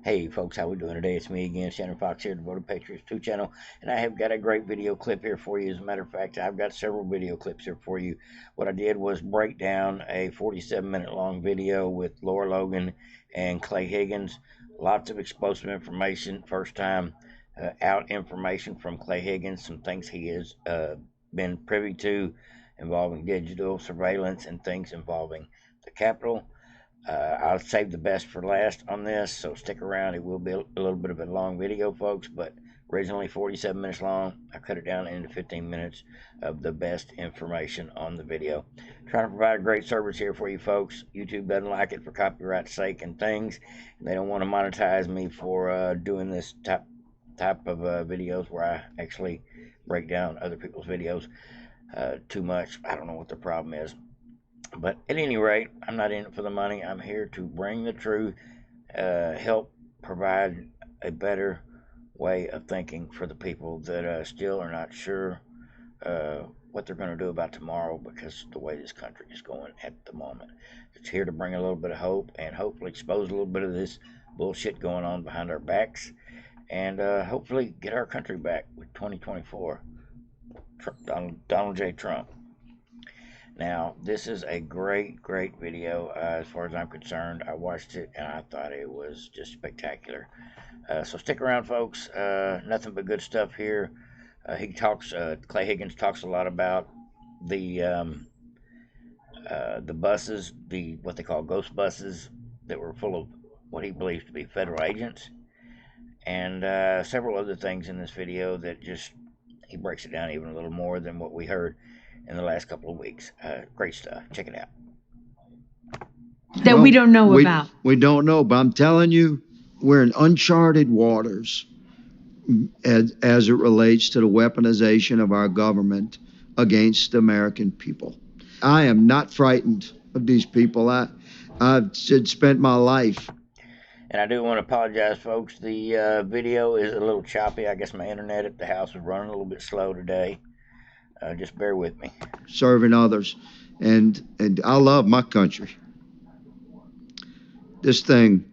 Hey folks, how we doing today? It's me again, Shannon Fox here, Devoted Patriots 2 channel, and I have got a great video clip here for you. As a matter of fact, I've got several video clips here for you. What I did was break down a 47-minute long video with Lara Logan and Clay Higgins. Lots of explosive information, first time out information from Clay Higgins, some things he has been privy to involving digital surveillance and things involving the Capitol. I'll save the best for last on this, so stick around. It will be a little bit of a long video, folks, but originally 47 minutes long. I cut it down into 15 minutes of the best information on the video. Trying to provide a great service here for you folks. YouTube doesn't like it for copyright's sake and things. They don't want to monetize me for doing this type of videos where I actually break down other people's videos too much. I don't know what the problem is. But at any rate, I'm not in it for the money. I'm here to bring the truth, help provide a better way of thinking for the people that still are not sure what they're going to do about tomorrow because of the way this country is going at the moment. It's here to bring a little bit of hope and hopefully expose a little bit of this bullshit going on behind our backs and hopefully get our country back with 2024. Donald J. Trump. Now, this is a great video as far as I'm concerned. I watched it and I thought it was just spectacular. So stick around, folks. Nothing but good stuff here. Clay Higgins talks a lot about the buses, what they call ghost buses that were full of what he believes to be federal agents, and several other things in this video that just he breaks it down even a little more than what we heard in the last couple of weeks. Great stuff. Check it out. That we don't know about. We don't know, but I'm telling you, we're in uncharted waters as it relates to the weaponization of our government against the American people. I am not frightened of these people. I've spent my life. And I do want to apologize, folks. The video is a little choppy. I guess my internet at the house is running a little bit slow today. Just bear with me. Serving others. And I love my country. This thing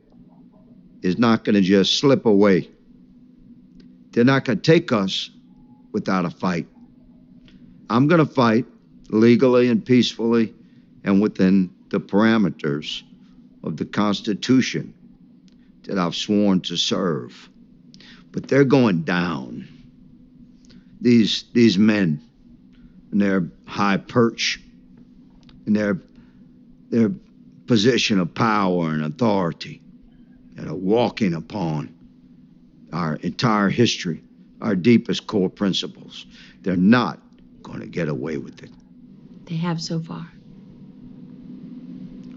is not going to just slip away. They're not going to take us without a fight. I'm going to fight legally and peacefully and within the parameters of the Constitution that I've sworn to serve. But they're going down. These men in their high perch, in their position of power and authority, that are walking upon our entire history, our deepest core principles. They're not going to get away with it. They have so far.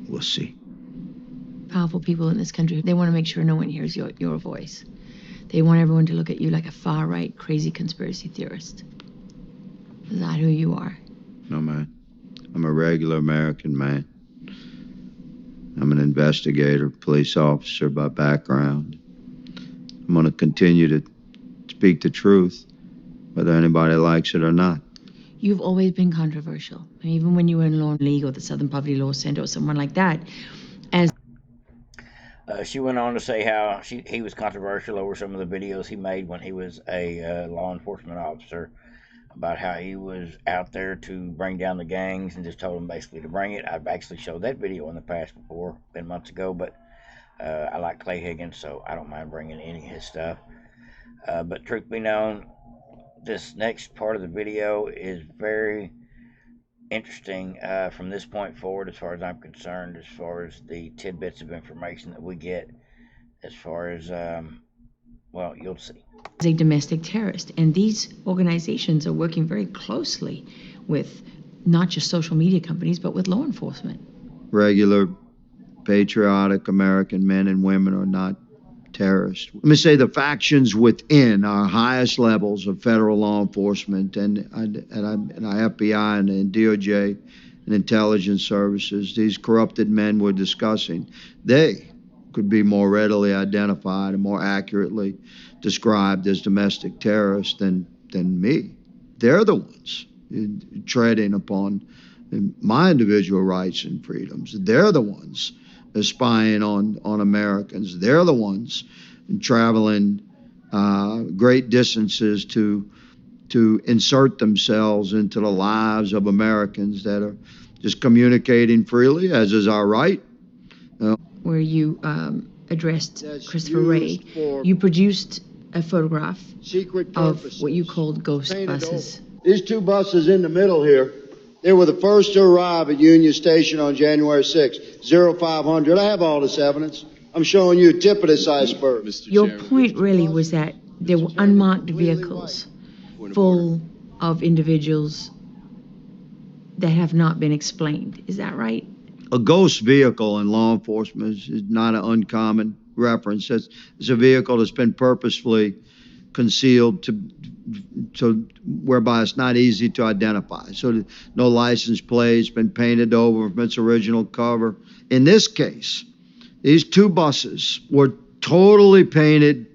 We'll see. Powerful people in this country, they want to make sure no one hears your voice. They want everyone to look at you like a far-right, crazy conspiracy theorist. Is that who you are? No, man. I'm a regular American man. I'm an investigator, police officer by background. I'm going to continue to speak the truth, whether anybody likes it or not. You've always been controversial. I mean, even when you were in Law and League or the Southern Poverty Law Center or someone like that. She went on to say how he was controversial over some of the videos he made when he was a law enforcement officer, about how he was out there to bring down the gangs and just told them basically to bring it. I've actually showed that video in the past before, been months ago, but I like Clay Higgins, so I don't mind bringing any of his stuff. But truth be known, this next part of the video is very interesting from this point forward, as far as I'm concerned, as far as the tidbits of information that we get, as far as, well, you'll see. A domestic terrorist, and these organizations are working very closely with not just social media companies, but with law enforcement. Regular, patriotic American men and women are not terrorists. Let me say the factions within our highest levels of federal law enforcement and our FBI and DOJ and intelligence services, these corrupted men we're discussing, they could be more readily identified and more accurately described as domestic terrorists than me. They're the ones treading upon my individual rights and freedoms. They're the ones spying on Americans. They're the ones traveling great distances to insert themselves into the lives of Americans that are just communicating freely, as is our right. Where you addressed That's Christopher Wray, used for you produced a photograph secret of purposes. what you called ghost Painted buses. over. These two buses in the middle here, they were the first to arrive at Union Station on January 6th, 0500. I have all this evidence. I'm showing you a tip of this iceberg. Your point really was that there were unmarked vehicles full of individuals that have not been explained. Is that right? A ghost vehicle in law enforcement is not an uncommon reference. It's a vehicle that's been purposefully concealed so whereby it's not easy to identify. So no license plates, been painted over from its original cover. In this case, these two buses were totally painted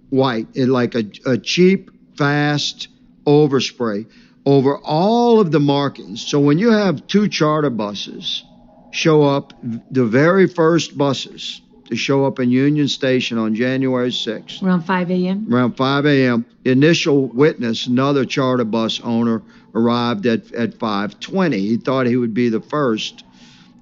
white, like a cheap, fast overspray over all of the markings. So when you have two charter buses show up, the very first buses to show up in Union Station on January 6th. Around 5 a.m.? Around 5 a.m. The initial witness, another charter bus owner, arrived at 5:20. He thought he would be the first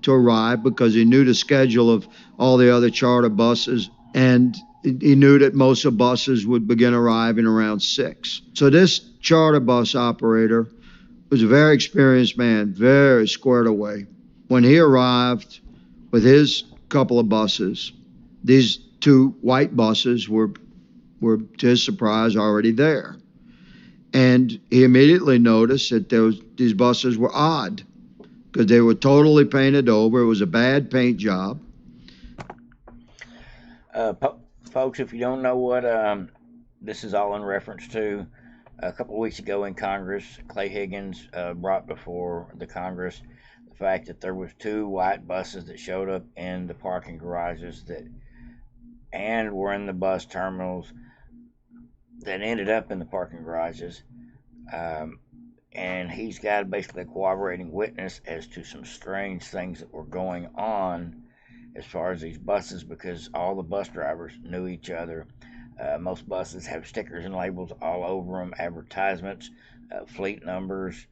to arrive because he knew the schedule of all the other charter buses, and he knew that most of the buses would begin arriving around 6. So this charter bus operator was a very experienced man, very squared away. When he arrived with his couple of buses, these two white buses were to his surprise already there. And he immediately noticed that these buses were odd because they were totally painted over. It was a bad paint job. Folks, if you don't know what this is all in reference to, a couple of weeks ago in Congress, Clay Higgins brought before the Congress the fact that there was two white buses that showed up in the parking garages and were in the bus terminals that ended up in the parking garages. And he's got basically a corroborating witness as to some strange things that were going on as far as these buses, because all the bus drivers knew each other. Most buses have stickers and labels all over them, advertisements, fleet numbers,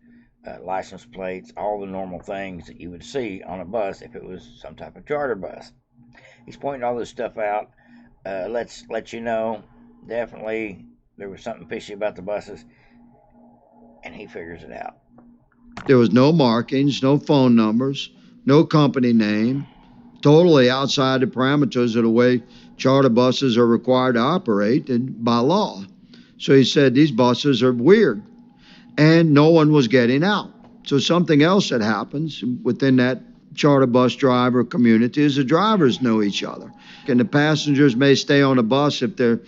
license plates, all the normal things that you would see on a bus if it was some type of charter bus. He's pointing all this stuff out. Let's let you know, definitely there was something fishy about the buses, and he figures it out. There was no markings, no phone numbers, no company name, totally outside the parameters of the way charter buses are required to operate and by law. So he said these buses are weird, and no one was getting out. So something else that happens within that charter bus driver community is the drivers know each other, and the passengers may stay on a bus if they're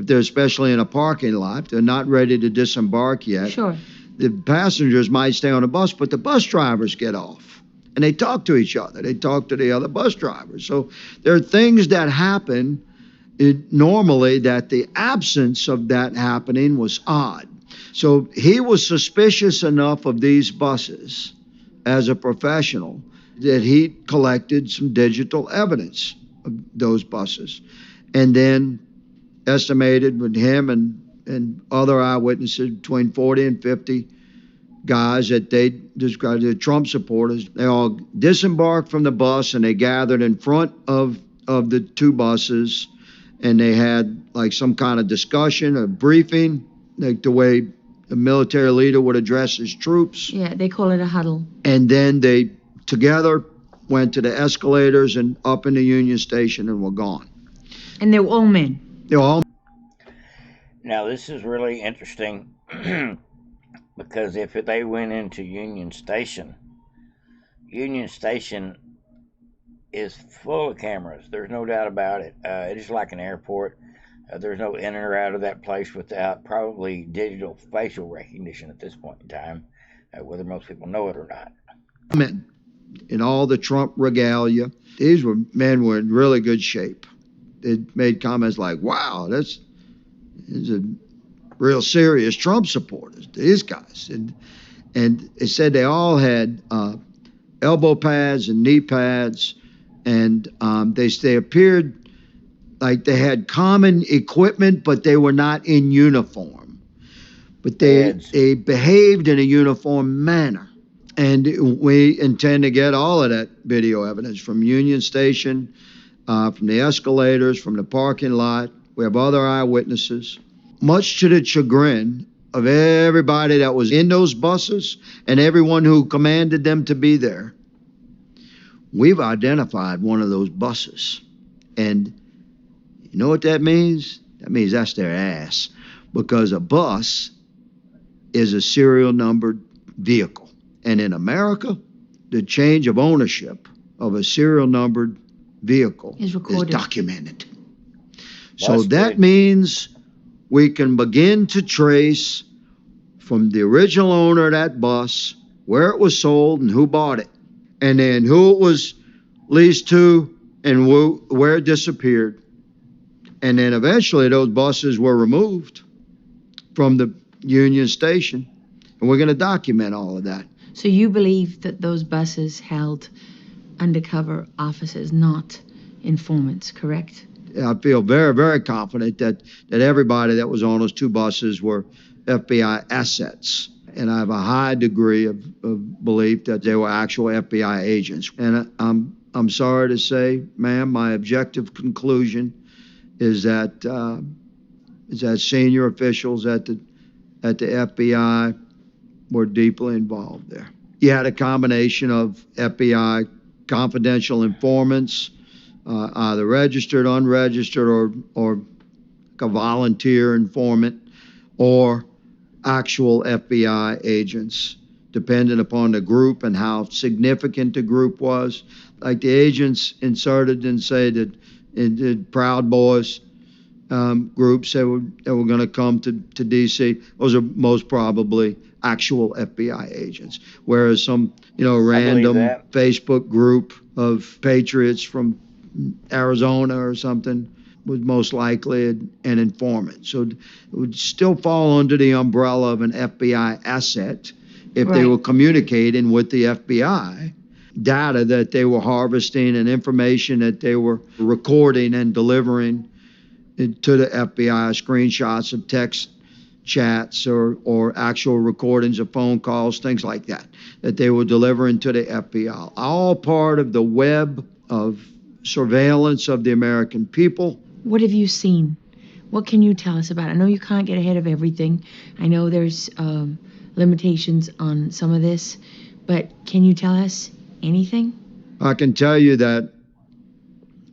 especially in a parking lot. They're not ready to disembark yet. Sure. The passengers might stay on a bus, but the bus drivers get off and they talk to each other. They talk to the other bus drivers. So there are things that happen normally that the absence of that happening was odd. So he was suspicious enough of these buses as a professional that he collected some digital evidence of those buses, and then estimated with him and other eyewitnesses between 40 and 50 guys that they described as Trump supporters. They all disembarked from the bus and they gathered in front of the two buses, and they had like some kind of discussion, a briefing, like the way a military leader would address his troops. Yeah, they call it a huddle. And then they together went to the escalators and up in the Union Station and were gone. And they were all men. They were all. Now, this is really interesting because if they went into Union Station is full of cameras. There's no doubt about it. It is like an airport. There's no in or out of that place without probably digital facial recognition at this point in time, whether most people know it or not. Men in all the Trump regalia. These men were in really good shape. They made comments like, wow, these are real serious Trump supporters, these guys. And they said they all had elbow pads and knee pads and they appeared like they had common equipment, but they were not in uniform. But they behaved in a uniform manner. And we intend to get all of that video evidence from Union Station, from the escalators, from the parking lot. We have other eyewitnesses. Much to the chagrin of everybody that was in those buses and everyone who commanded them to be there, we've identified one of those buses. And you know what that means? That means that's their ass. Because a bus is a serial numbered vehicle. And in America, the change of ownership of a serial numbered vehicle is documented. So that means we can begin to trace from the original owner of that bus where it was sold and who bought it, and then who it was leased to and where it disappeared. And then eventually those buses were removed from the Union Station, and we're going to document all of that. So you believe that those buses held undercover officers, not informants, correct? I feel very, very confident that everybody that was on those two buses were FBI assets. And I have a high degree of belief that they were actual FBI agents. And I'm sorry to say, ma'am, my objective conclusion is that senior officials at the FBI were deeply involved there. You had a combination of FBI confidential informants, either registered, unregistered, or a volunteer informant, or actual FBI agents, depending upon the group and how significant the group was. Like the agents inserted and say that the Proud Boys groups that were going to come to D.C., those are most probably actual FBI agents, whereas some random Facebook group of patriots from Arizona or something was most likely an informant. So it would still fall under the umbrella of an FBI asset if they were communicating with the FBI, data that they were harvesting and information that they were recording and delivering to the FBI, screenshots of text chats or actual recordings of phone calls, things like that they were delivering to the FBI. All part of the web of surveillance of the American people. What have you seen? What can you tell us about it? I know you can't get ahead of everything. I know there's limitations on some of this, but can you tell us anything? I can tell you that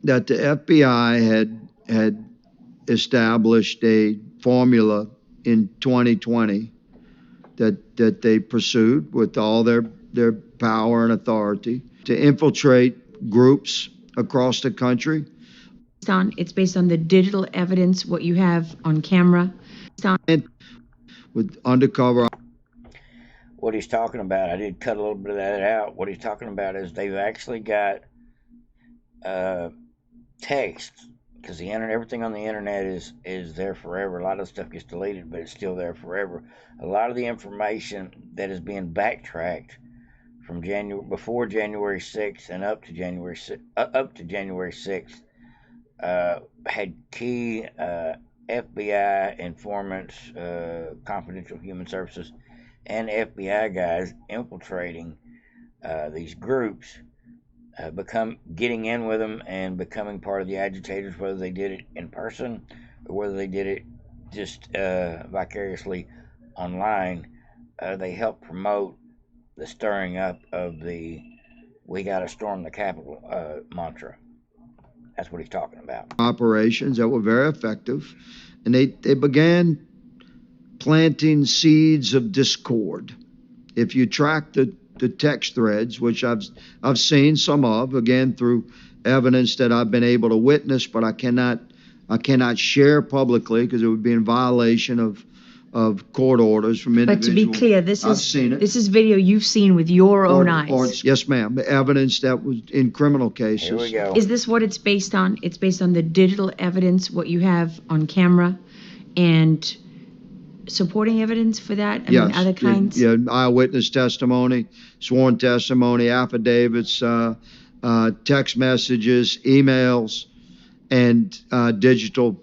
the FBI had established a formula in 2020 that they pursued with all their power and authority to infiltrate groups across the country. It's based on the digital evidence, what you have on camera. With undercover. What he's talking about, I did cut a little bit of that out. What he's talking about is they've actually got text, because the internet, everything on the internet is there forever. A lot of stuff gets deleted, but it's still there forever. A lot of the information that is being backtracked from before January 6th and up to January 6th had key FBI informants, confidential human services, and FBI guys infiltrating these groups, getting in with them and becoming part of the agitators, whether they did it in person or whether they did it just vicariously online. They helped promote the stirring up of the "we got to storm the Capitol" mantra. That's what he's talking about. Operations that were very effective, and they began planting seeds of discord. If you track the text threads, which I've seen some of, again through evidence that I've been able to witness, but I cannot share publicly because it would be in violation of court orders from individuals. But to be clear, this is video you've seen with your own eyes. Yes, ma'am. Evidence that was in criminal cases. Here we go. Is this what it's based on? It's based on the digital evidence, what you have on camera, and supporting evidence for that? I mean, other kinds? Yeah, eyewitness testimony, sworn testimony, affidavits, text messages, emails, and digital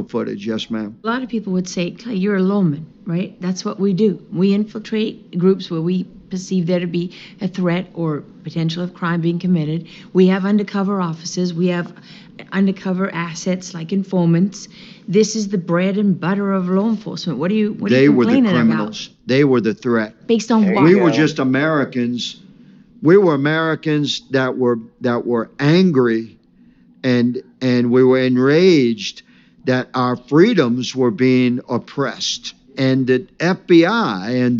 footage. Yes, ma'am. A lot of people would say, Clay, you're a lawman, right? That's what we do. We infiltrate groups where we perceive there to be a threat or potential of crime being committed. We have undercover offices. We have undercover assets like informants. This is the bread and butter of law enforcement. What are you complaining They were the criminals. about? They were the threat. Based on There what? We you were go. just Americans. We were Americans that were angry, and we were enraged that our freedoms were being oppressed, and the FBI and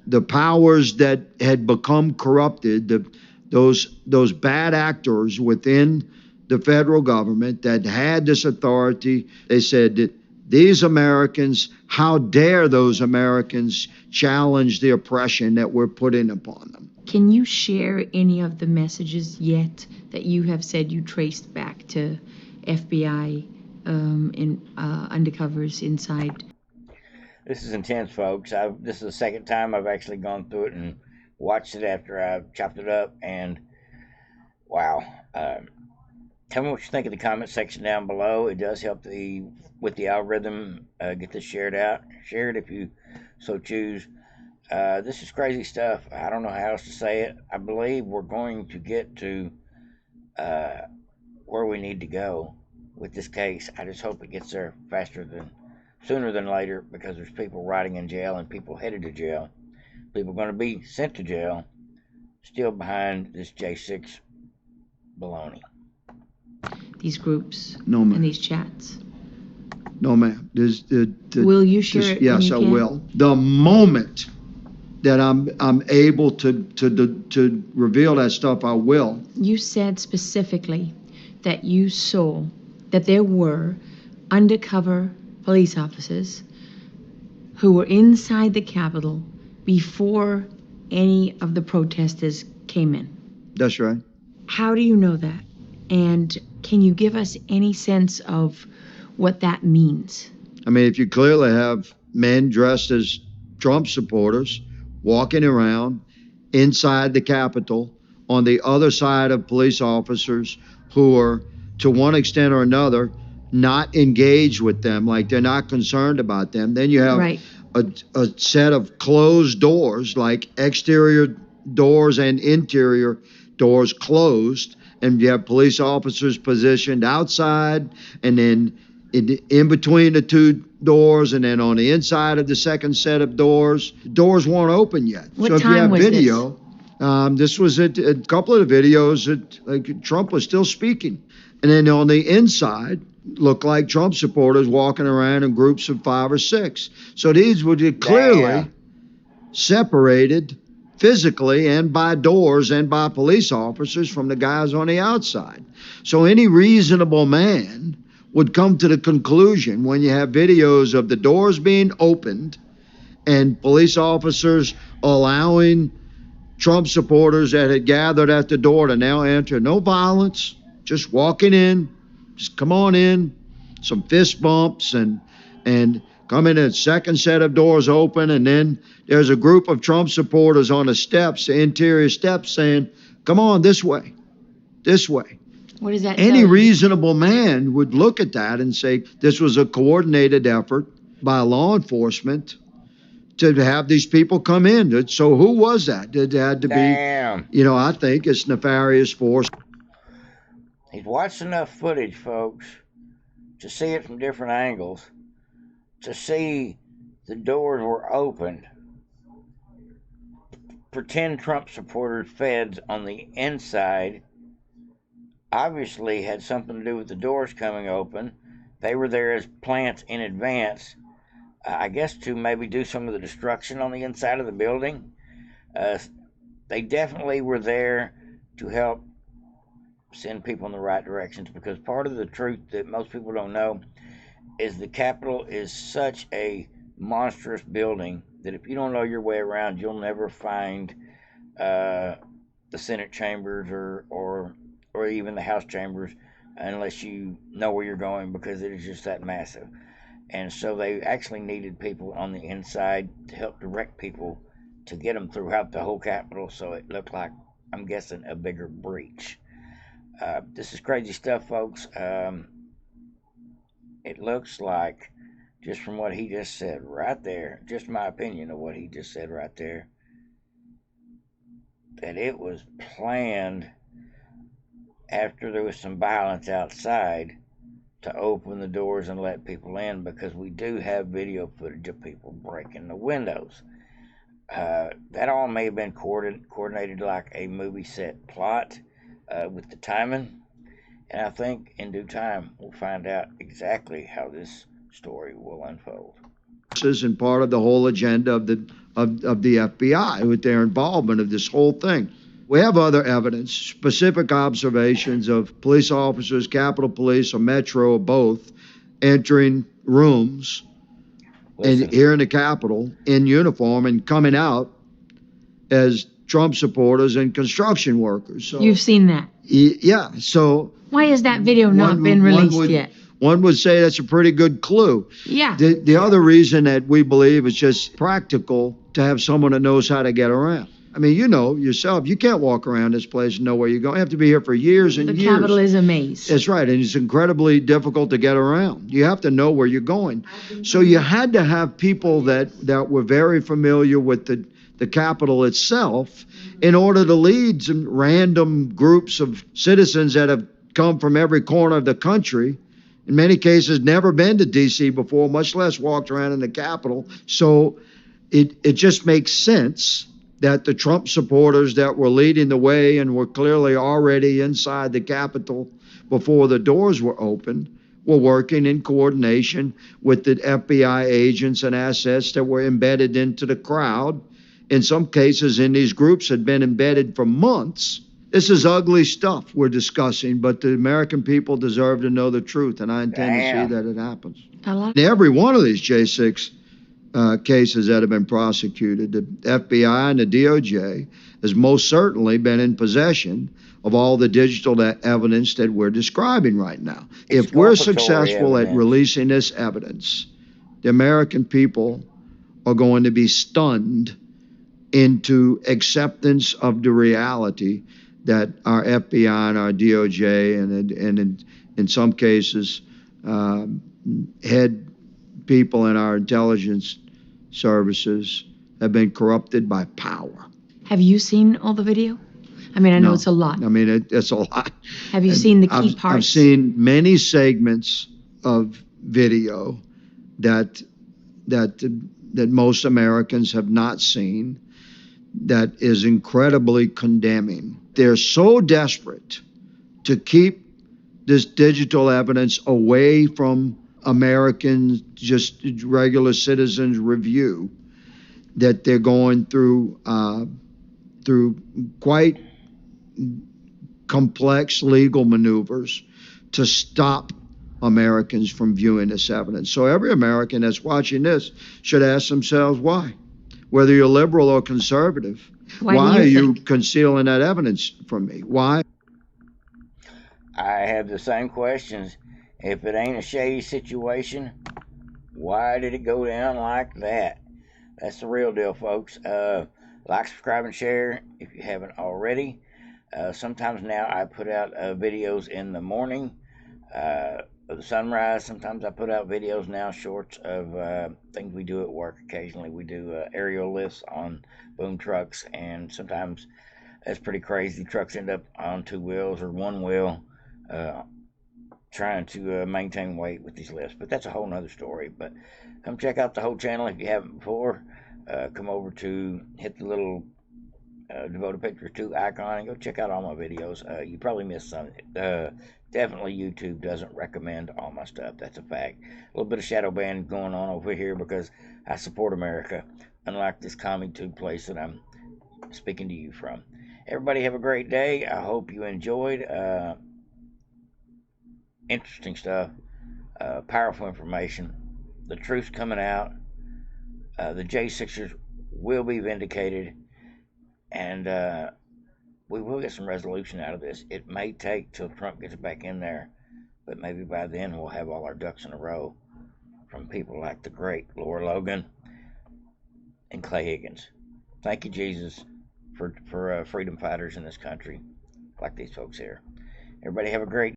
the powers that had become corrupted, those bad actors within the federal government that had this authority, they said that these Americans, how dare those Americans challenge the oppression that we're putting upon them? Can you share any of the messages yet that you have said you traced back to FBI undercovers inside? This is intense, folks. This is the second time I've actually gone through it and watched it after I've chopped it up, and wow. Tell me what you think in the comment section down below. It does help with the algorithm get this shared out. Share it if you so choose. This is crazy stuff. I don't know how else to say it. I believe we're going to get to where we need to go with this case. I just hope it gets there sooner than later, because there's people rotting in jail and people headed to jail. People going to be sent to jail still behind this J6 baloney. These groups No, ma'am. and these chats. No, ma'am. Will you share it when Yes, you I can? will. The moment that I'm able to reveal that stuff, I will. You said specifically that you saw that there were undercover police officers who were inside the Capitol before any of the protesters came in. That's right. How do you know that? And can you give us any sense of what that means? I mean, if you clearly have men dressed as Trump supporters walking around inside the Capitol on the other side of police officers who are, to one extent or another, not engaged with them, like they're not concerned about them, then you have Right. a set of closed doors, like exterior doors and interior doors closed, and you have police officers positioned outside, and then in between the two doors, and then on the inside of the second set of doors. The doors weren't open yet. What so if you time have was video, this was a couple of the videos that like Trump was still speaking. And then on the inside, looked like Trump supporters walking around in groups of 5 or 6. So these were clearly Damn. separated physically and by doors and by police officers from the guys on the outside. So any reasonable man would come to the conclusion, when you have videos of the doors being opened and police officers allowing Trump supporters that had gathered at the door to now enter, no violence, just walking in, just come on in, some fist bumps, and come in, a second set of doors open, and then there's a group of Trump supporters on the steps, the interior steps, saying, come on, this way, this way. What does that Any tell you? reasonable man would look at that and say this was a coordinated effort by law enforcement to have these people come in. So who was that? It had to Damn. be, I think it's nefarious force. He's watched enough footage, folks, to see it from different angles, to see the doors were opened. Pretend Trump supporters, feds on the inside, obviously had something to do with the doors coming open. They were there as plants in advance, I guess to maybe do some of the destruction on the inside of the building. They definitely were there to help send people in the right directions, because part of the truth that most people don't know is the Capitol is such a monstrous building that if you don't know your way around, you'll never find the Senate chambers or even the House chambers unless you know where you're going, because it is just that massive. And so they actually needed people on the inside to help direct people to get them throughout the whole Capitol, so it looked like I'm guessing, a bigger breach. This is crazy stuff, folks. It looks like, just from what he just said right there, just my opinion of what he just said right there, that it was planned after there was some violence outside to open the doors and let people in, because we do have video footage of people breaking the windows. That all may have been coordinated like a movie set plot with the timing. And I think in due time we'll find out exactly how this story will unfold. And part of the whole agenda of the FBI with their involvement of this whole thing. We have other evidence, specific observations of police officers, Capitol Police or Metro or both, entering rooms and here in the Capitol in uniform and coming out as Trump supporters and construction workers. So, you've seen that? Yeah. So why has that video not been released yet? One would say that's a pretty good clue. Yeah. The other reason that we believe is just practical to have someone that knows how to get around. I mean, you know yourself, you can't walk around this place and know where you're going. You have to be here for years and years. The Capitol is a maze. That's right, and it's incredibly difficult to get around. You have to know where you're going. So you had to have people that were very familiar with the Capitol itself in order to lead some random groups of citizens that have come from every corner of the country, in many cases never been to D.C. before, much less walked around in the Capitol. So it just makes sense that the Trump supporters that were leading the way and were clearly already inside the Capitol before the doors were open were working in coordination with the FBI agents and assets that were embedded into the crowd. In some cases, in these groups, had been embedded for months. This is ugly stuff we're discussing, but the American people deserve to know the truth, and I intend to see that it happens. Every one of these J6 cases that have been prosecuted, the FBI and the DOJ has most certainly been in possession of all the digital evidence that we're describing right now. If we're successful at releasing this evidence, the American people are going to be stunned into acceptance of the reality that our FBI and our DOJ and in some cases head people in our intelligence services have been corrupted by power. Have you seen all the video? I mean, I know it's a lot. I mean, it's a lot. Have you seen the key parts? I've seen many segments of video that most Americans have not seen, that is incredibly condemning. They're so desperate to keep this digital evidence away from Americans, just regular citizens' review, that they're going through quite complex legal maneuvers to stop Americans from viewing this evidence. So every American that's watching this should ask themselves why. Whether you're liberal or conservative, why are you concealing that evidence from me? Why? I have the same questions. If it ain't a shady situation, why did it go down like that? That's the real deal, folks. Like, subscribe, and share if you haven't already. Sometimes now I put out videos in the morning of the sunrise. Sometimes I put out videos now, shorts of things we do at work. Occasionally we do aerial lifts on boom trucks, and sometimes that's pretty crazy. Trucks end up on two wheels or one wheel, trying to maintain weight with these lifts, but that's a whole nother story. But come check out the whole channel if you haven't before. Come over to hit the little Devoted Pictures 2 icon and go check out all my videos. You probably missed some. Definitely YouTube doesn't recommend all my stuff. That's a fact. A little bit of shadow ban going on over here because I support America, unlike this commie tube place that I'm speaking to you from. Everybody have a great day. I hope you enjoyed. Interesting stuff, powerful information. The truth's coming out. The J6ers will be vindicated, and we will get some resolution out of this. It may take till Trump gets back in there, but maybe by then we'll have all our ducks in a row from people like the great Logan and Clay Higgins. Thank you, Jesus. for freedom fighters in this country, like these folks here. Everybody have a great